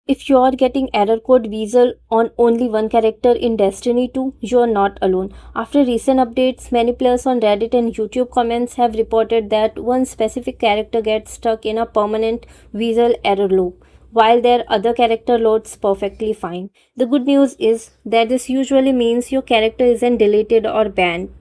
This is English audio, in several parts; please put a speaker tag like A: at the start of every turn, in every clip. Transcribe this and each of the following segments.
A: If you're getting error code Weasel on only one character in Destiny 2, you're not alone. After recent updates, many players on Reddit and YouTube comments have reported that one specific character gets stuck in a permanent Weasel error loop, while their other character loads perfectly fine. The good news is that this usually means your character isn't deleted or banned.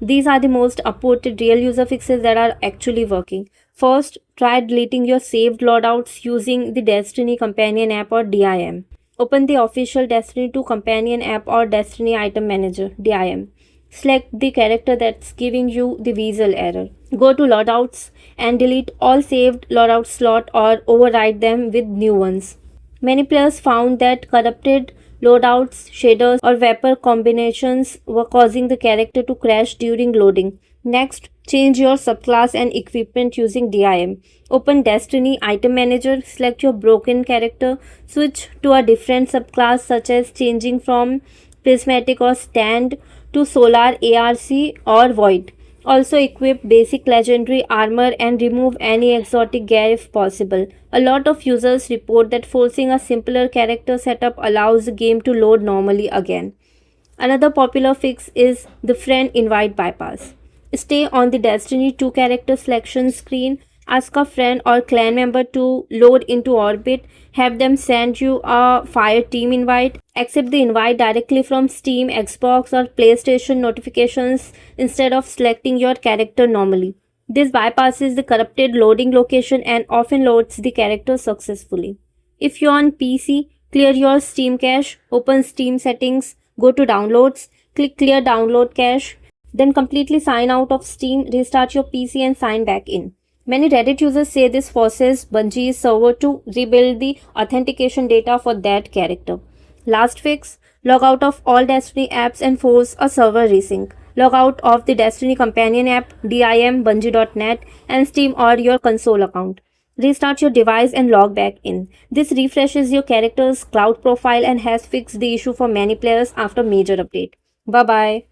A: These are the most upvoted real user fixes that are actually working. First, try deleting your saved loadouts using the Destiny Companion app or DIM. Open the official Destiny 2 Companion app or Destiny Item Manager DIM. Select the character that's giving you the Weasel error. Go to loadouts and delete all saved loadout slot or override them with new ones. Many players found that corrupted loadouts, shaders, or vapor combinations were causing the character to crash during loading. Next, change your subclass and equipment using DIM. Open Destiny Item Manager, select your broken character, switch to a different subclass such as changing from Prismatic or Stand to Solar ARC or Void. Also equip basic legendary armor and remove any exotic gear if possible. A lot of users report that forcing a simpler character setup allows the game to load normally again. Another popular fix is the friend invite bypass. Stay on the Destiny 2 character selection screen, ask a friend or clan member to load into orbit, have them send you a Fire Team invite, accept the invite directly from Steam, Xbox or PlayStation notifications instead of selecting your character normally. This bypasses the corrupted loading location and often loads the character successfully. If you're on PC, clear your Steam cache, open Steam settings, go to downloads, click clear download cache, then completely sign out of Steam, restart your PC and sign back in. Many Reddit users say this forces Bungie's server to rebuild the authentication data for that character. Last fix, log out of all Destiny apps and force a server resync. Log out of the Destiny Companion app, DIM, Bungie.net and Steam or your console account. Restart your device and log back in. This refreshes your character's cloud profile and has fixed the issue for many players after major update. Bye bye.